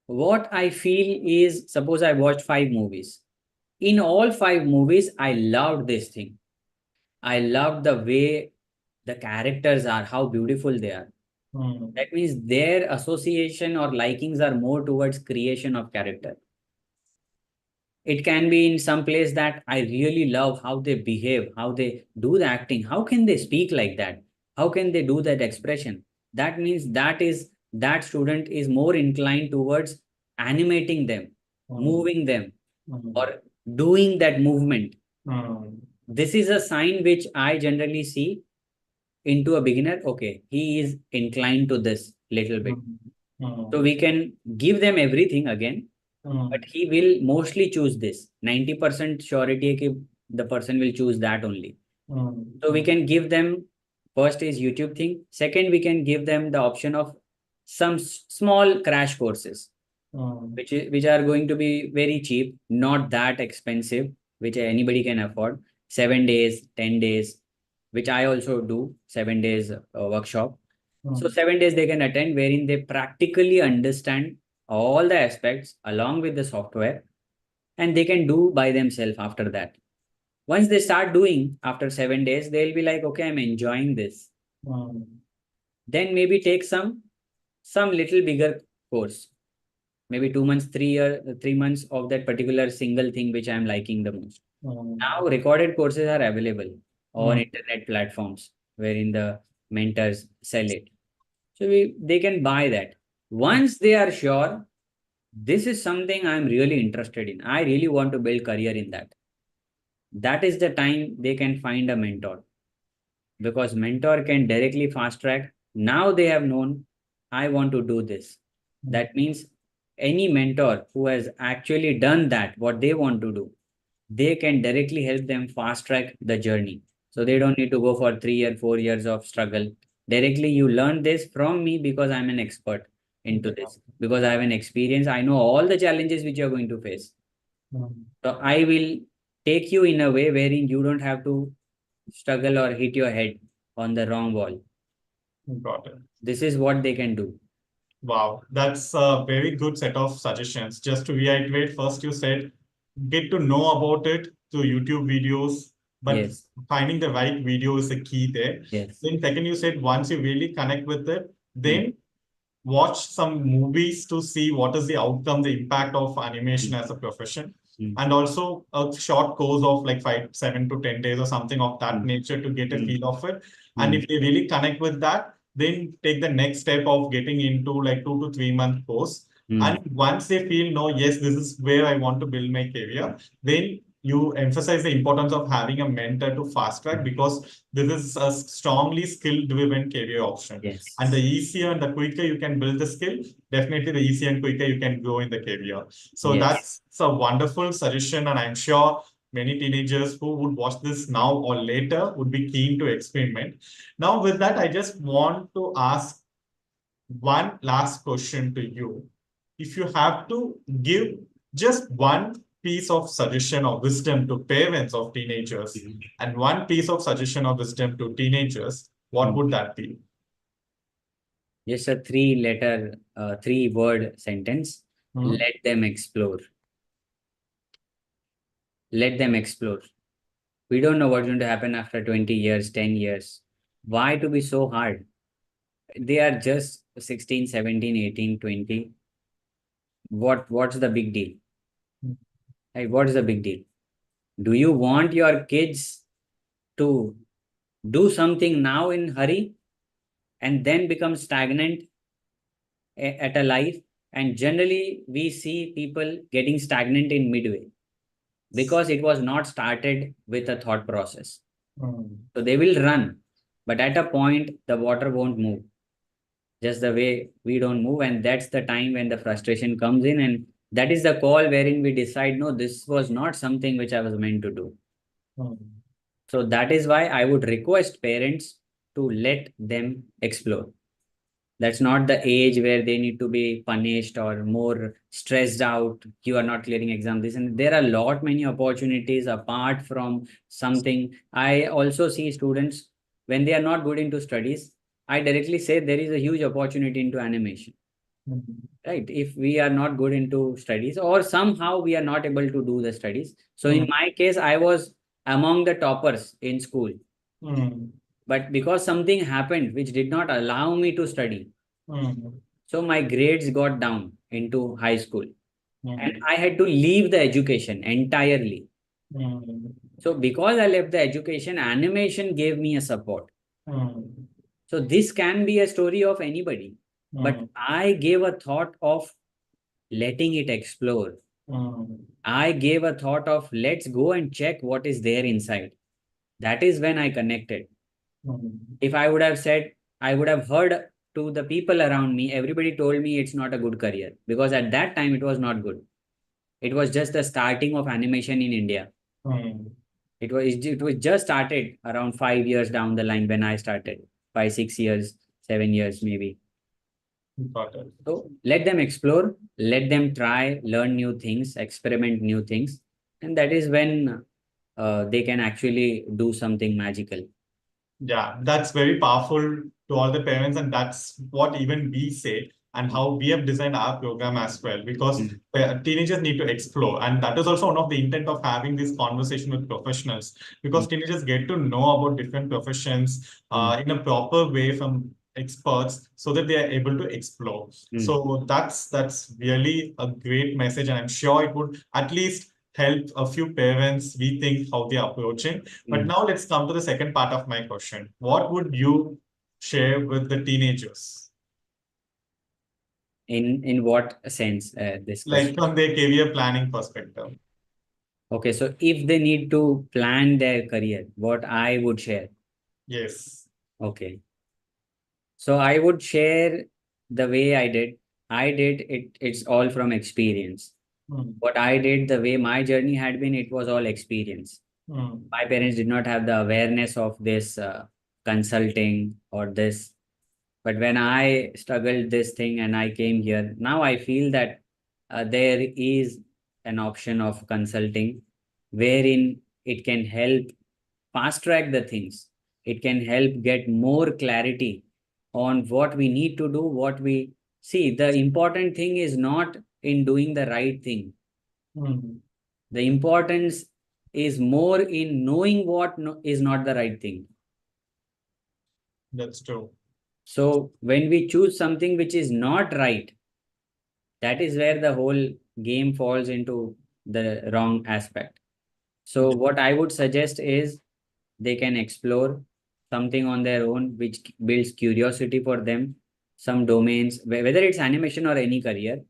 What I feel is, suppose I watched 5 movies. In all 5 movies, I loved this thing. I loved the way the characters are, how beautiful they are. mm, That means their association or likings are more towards creation of character. It can be in some place that I really love how they behave, how they do the acting. How can they speak like that? How can they do that expression? That means that student is more inclined towards animating them, mm, moving them, mm, or doing that movement. mm, This is a sign which I generally see into a beginner. Okay, he is inclined to this little bit. mm, So mm, we can give them everything again, but mm, he will mostly choose this. 90% surety hai ki the person will choose that only. mm, So we can give them, first is YouTube thing. Second, we can give them the option of some small crash courses, mm, which are going to be very cheap, not that expensive, which anybody can afford. 7 days, 10 days, which I also do. 7 days workshop. So mm, 7 days they can attend, wherein they practically understand all the aspects along with the software, and they can do by themselves after that. Once they start doing after 7 days, they'll be like, okay, I'm enjoying this. mm, Then maybe take some little bigger course, maybe 2 months, 3 months of that particular single thing which I'm liking the most. mm, Now recorded courses are available on mm, internet platforms wherein the mentors sell it. So they can buy that. Once they are sure this is something I'm really interested in, I really want to build career in that. That is the time they can find a mentor, because mentor can directly fast track. Now they have known I want to do this. mm, That means any mentor who has actually done that, what they want to do, they can directly help them fast track the journey. So they don't need to go for 3 or 4 years of struggle. Directly you learn this from me because I'm an expert into Yeah. this, because I have an experience. I know all the challenges which you're going to face. Mm. So I will take you in a way wherein you don't have to struggle or hit your head on the wrong wall. Got it. This is what they can do. Wow, that's a very good set of suggestions. Just to reiterate, first you said get to know about it through YouTube videos, but Yes, finding the right video is the key there. yes. Then second, you said once you really connect with it, Mm, then watch some movies to see what is the outcome, the impact of animation mm, as a profession, mm, and also a short course of like 5, 7 to 10 days or something of that mm, nature to get a mm, feel of it. And mm, if they really connect with that, then take the next step of getting into like 2 to 3 month course. And mm. once they feel, no, yes, this is where I want to build my career, then you emphasize the importance of having a mentor to fast track, Mm. because this is a strongly skill driven career option. And the Yes, easier and the quicker you can build the skill, definitely the easier and quicker you can grow in the career. So yes. that's a wonderful suggestion. And I'm sure many teenagers who would watch this now or later would be keen to experiment. Now, with that, I just want to ask one last question to you. If you have to give just one piece of suggestion or wisdom to parents of teenagers Mm, and one piece of suggestion or wisdom to teenagers, what mm. would that be? Just a three-word sentence. Hmm? Let them explore. Let them explore. We don't know what's going to happen after 20 years, 10 years. Why to be so hard? They are just 16, 17, 18, 20. What's the big deal? Like, what is the big deal? Do you want your kids to do something now in hurry and then become stagnant at a life? And generally, we see people getting stagnant in midway because it was not started with a thought process. Hmm. So they will run, but at a point, the water won't move just the way we don't move. And that's the time when the frustration comes in. And that is the call wherein we decide, no, this was not something which I was meant to do. Hmm. So that is why I would request parents to let them explore. That's not the age where they need to be punished or more stressed out. You are not clearing exam. This and there are a lot many opportunities apart from something. I also see students when they are not good into studies. I directly say there is a huge opportunity into animation. Hmm. Right? If we are not good into studies or somehow we are not able to do the studies. So in Hmm. my case, I was among the toppers in school. Hmm. But because something happened which did not allow me to study, Hmm. so my grades got down into high school and Hmm. I had to leave the education entirely. Hmm. So because I left the education, animation gave me a support. Hmm. So this can be a story of anybody, but Hmm. I gave a thought of letting it explore. Hmm. I gave a thought of let's go and check what is there inside. That is when I connected. Hmm. If I would have said, I would have heard to the people around me, everybody told me it's not a good career because at that time it was not good. It was just the starting of animation in India. Hmm. It was just started around 5 years down the line when I started, 5, 6 years, 7 years maybe. Got it. So let them explore, let them try, learn new things, experiment new things, and that is when they can actually do something magical. Yeah, that's very powerful to all the parents, and that's what even we say, and how we have designed our program as well. Because Mm, teenagers need to explore, and that is also one of the intent of having this conversation with professionals. Because mm, teenagers get to know about different professions mm, in a proper way from experts, so that they are able to explore. mm, So that's really a great message, and I'm sure it would at least help a few parents rethink how they are approaching. But mm. now let's come to the second part of my question. What would you share with the teenagers? In what sense, this Like question? from their career planning perspective. Okay, so if they need to plan their career, what I would share. Yes. Okay. So I would share the way I did. I did it, it's all from experience. Hmm. What I did, the way my journey had been, it was all experience. Hmm. My parents did not have the awareness of this consulting or this. But when I struggled this thing and I came here, now I feel that there is an option of consulting wherein it can help fast track the things. It can help get more clarity on what we need to do, what we see. The important thing is not in doing the right thing. Mhm. The importance is more in knowing what is not the right thing. That's true. So when we choose something which is not right, that is where the whole game falls into the wrong aspect. So what I would suggest is they can explore something on their own which builds curiosity for them, some domains, whether it's animation or any career,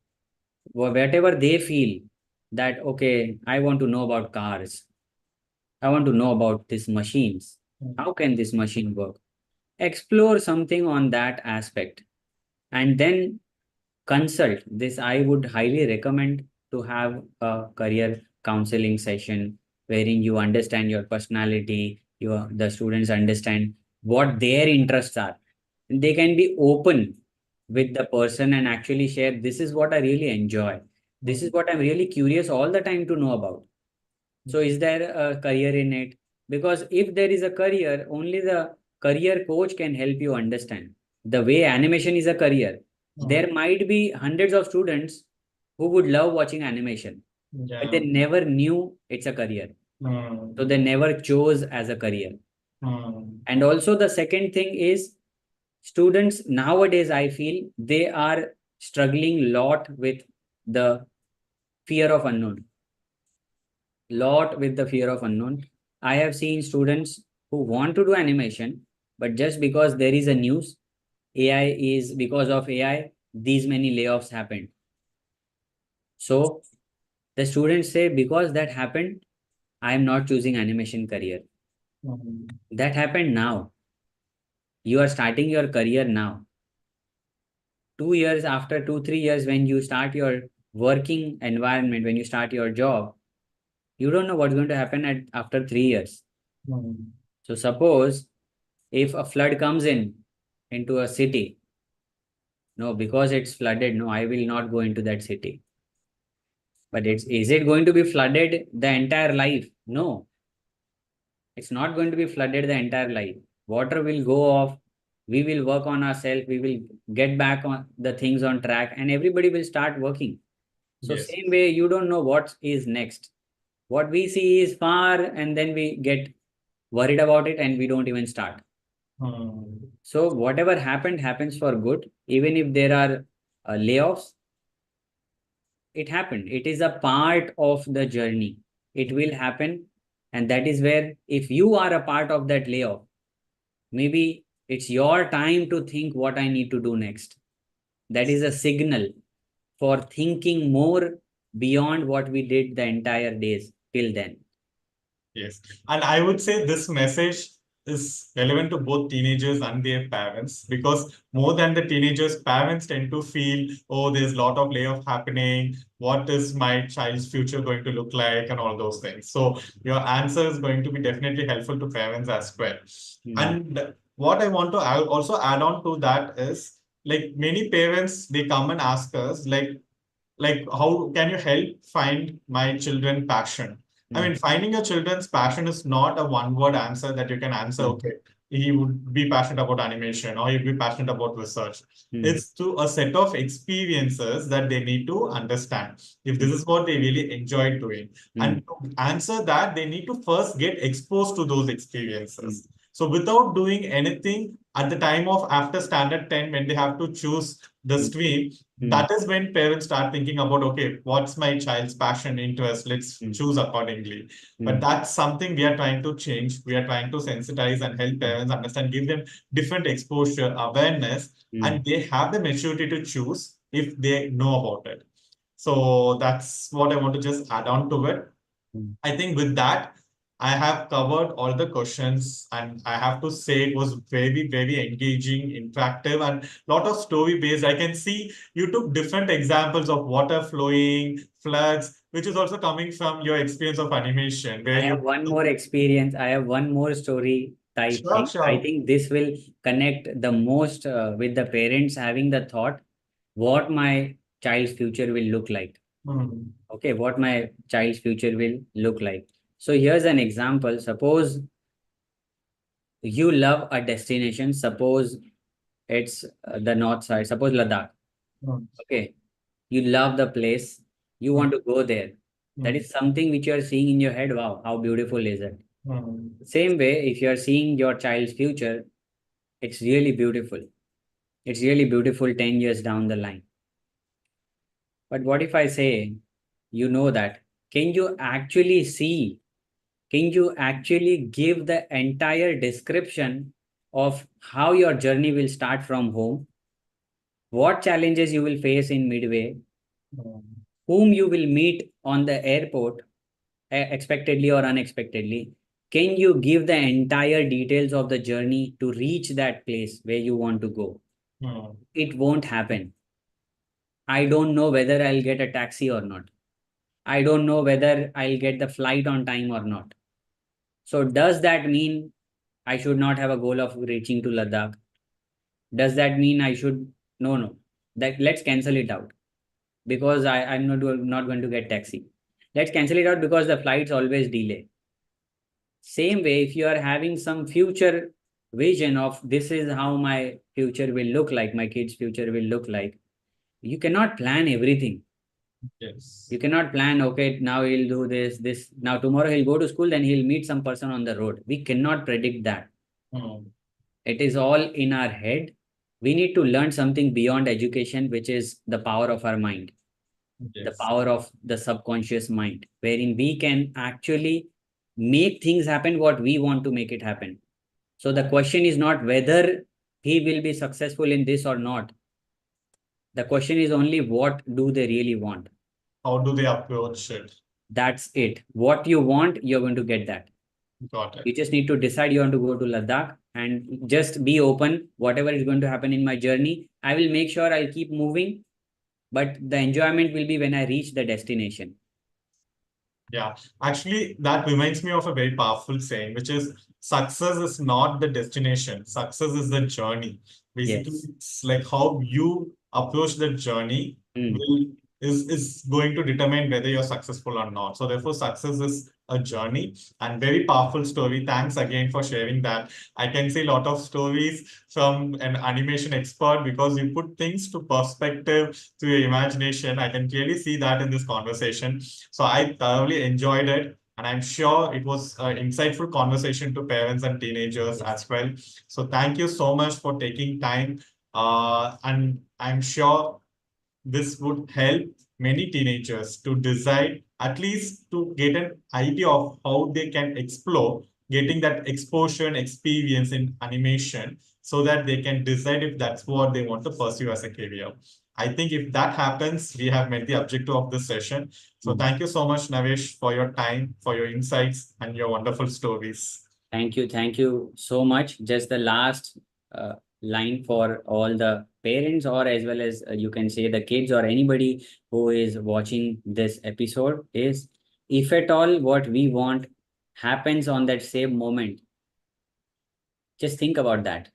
whatever they feel that, okay, I want to know about cars. I want to know about these machines. Mhm. How can this machine work? Explore something on that aspect and then consult. This I would highly recommend, to have a career counseling session wherein you understand your personality, the students understand what their interests are. They can be open with the person and actually share, this is what I really enjoy. This is Mhm. what I'm really curious all the time to know about. So is there a career in it? Because if there is a career, only the career coach can help you understand. The way animation is a career, Mhm. there might be hundreds of students who would love watching animation, but they Yeah. never knew it's a career. So Mhm. they never chose as a career. Mhm. And also the second thing is, students nowadays, I feel they are struggling a lot with the fear of unknown. Lot with the fear of unknown. I have seen students who want to do animation, but just because there is a news, AI is, because of AI, these many layoffs happened. So the students say, because that happened, I am not choosing animation career. Mhm. That happened now. You are starting your career now. 2 years after, 2, 3 years, when you start your working environment, when you start your job, you don't know what's going to happen after 3 years. Mhm. So suppose if a flood comes into a city, no, because it's flooded, no, I will not go into that city. But is it going to be flooded the entire life? No, it's not going to be flooded the entire life. Water will go off. We will work on ourselves. We will get back on the things on track, and everybody will start working. So Yes. same way, you don't know what is next. What we see is far, and then we get worried about it, and we don't even start. Mhm. So whatever happened happens for good. Even if there are layoffs, it happened. It is a part of the journey. It will happen, and that is where, if you are a part of that layoff, maybe it's your time to think what I need to do next. That is a signal for thinking more beyond what we did the entire days till then. Yes. And I would say this message is relevant to both teenagers and their parents, because more than the teenagers, parents tend to feel, oh, there's a lot of layoff happening. What is my child's future going to look like, and all those things. So your answer is going to be definitely helpful to parents as well. Hmm. And what I want to also add on to that is, like, many parents, they come and ask us, like how can you help find my children passion. I Hmm. mean, finding your children's passion is not a one word answer that you can answer, Hmm. okay, he would be passionate about animation or he'd be passionate about research. Hmm. It's through a set of experiences that they need to understand if Hmm. this is what they really enjoy doing. Hmm. And to answer that, they need to first get exposed to those Hmm. experiences. So without doing anything at the time of after standard 10, when they have to choose the Hmm. stream, Hmm. that is when parents start thinking about, okay, what's my child's passion, interest, let's Hmm. choose accordingly. But Hmm. that's something we are trying to change. We are trying to sensitize and help Hmm. parents understand, give them different exposure, awareness, Hmm. and they have the maturity to choose if they know about it. So that's what I want to just add on to it. Hmm. I think with that, I have covered all the questions, and I have to say it was very, very engaging, interactive, and lot of story based. I can see you took different examples of water flowing, floods, which is also coming from your experience of animation, where I have you. one more experience. I have one more story type Sure, thing. I sure. think this will connect the most with the parents having the thought what my child's future will look like. Hmm. Okay, what my child's future will look like. So here's an example. Suppose you love a destination. Suppose it's the north side. Suppose Ladakh. Hmm. Okay, you love the place. You Hmm. want to go there. That Hmm. is something which you are seeing in your head. Wow, how beautiful is it? Hmm. Same way, if you are seeing your child's future, it's really beautiful. It's really beautiful 10 years down the line. But what if I say, you know that? Can you actually see? Can you actually give the entire description of how your journey will start from home? What challenges you will face in midway? Hmm. Whom you will meet on the airport, expectedly or unexpectedly? Can you give the entire details of the journey to reach that place where you want to go? Hmm. It won't happen. I don't know whether I'll get a taxi or not. I don't know whether I'll get the flight on time or not. So, does that mean I should not have a goal of reaching to Ladakh? Does that mean I should? No, no. That let's cancel it out because I'm not going to get taxi. Let's cancel it out because the flights always delay. Same way, if you are having some future vision of this is how my future will look like, my kid's future will look like, you cannot plan everything. Yes. You cannot plan, okay, now he'll do this. Now tomorrow he'll go to school, then he'll meet some person on the road. We cannot predict that. Hmm. It is all in our head. We need to learn something beyond education, which is the power of our mind, the Yes. power of the subconscious mind, wherein we can actually make things happen what we want to make it happen. So the question is not whether he will be successful in this or not. The question is only what do they really want. How do they approach it? That's it. What you want, you're going to get that. Got it. You just need to decide you want to go to Ladakh and just be open. Whatever is going to happen in my journey, I will make sure I'll keep moving, but the enjoyment will be when I reach the destination. Yeah, actually, that reminds me of a very powerful saying, which is success is not the destination, success is the journey. Basically, Yes. it's like how you approach the journey Mm. will is going to determine whether you're successful or not. So, therefore, success is a journey and very powerful story. Thanks again for sharing that. I can see a lot of stories from an animation expert because you put things to perspective to your imagination. I can clearly see that in this conversation. So I thoroughly enjoyed it. And I'm sure it was an insightful conversation to parents and teenagers Yes. as well. So thank you so much for taking time. And I'm sure this would help many teenagers to decide, at least to get an idea of how they can explore, getting that exposure and experience in animation so that they can decide if that's what they want to pursue as a career. I think if that happens, we have met the objective of this session. So Mm. thank you so much, Navesh, for your time, for your insights, and your wonderful stories. Thank you. Thank you so much. Just the last uh, line for all the parents, or as well as you can say the kids or anybody who is watching this episode is if at all what we want happens on that same moment, just think about that.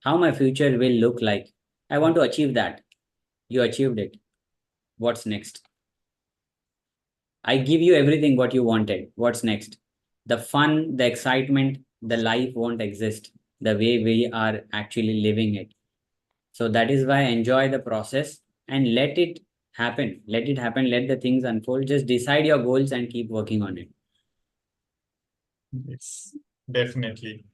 How my future will look like. I want to achieve that. You achieved it. What's next? I give you everything what you wanted. What's next? The fun, the excitement, the life won't exist the way we are actually living it. So that is why enjoy the process and let it happen. Let it happen. Let the things unfold. Just decide your goals and keep working on it. Yes, definitely.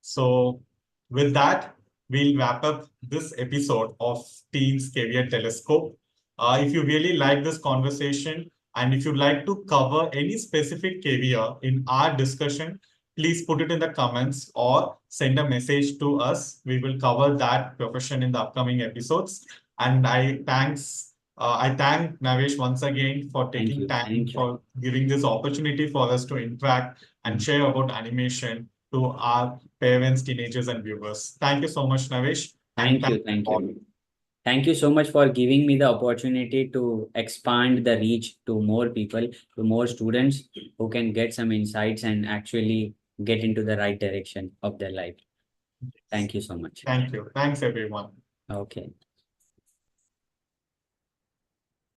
So, with that, we'll wrap up this episode of Teens Career Telescope. If you really like this conversation and if you'd like to cover any specific career in our discussion, please put it in the comments or send a message to us. We will cover that profession in the upcoming episodes. And I thank Navesh once again for Thank taking you. time Thank you. for giving this opportunity for us to interact and Mm. share about animation to our parents, teenagers, and viewers. Thank you so much, Navesh, and Thank thank you. you Thank all. you. Thank you so much for giving me the opportunity to expand the reach to more people, to more students who can get some insights and actually get into the right direction of their life. Thank you so much. Thank you. Thanks, everyone. Okay.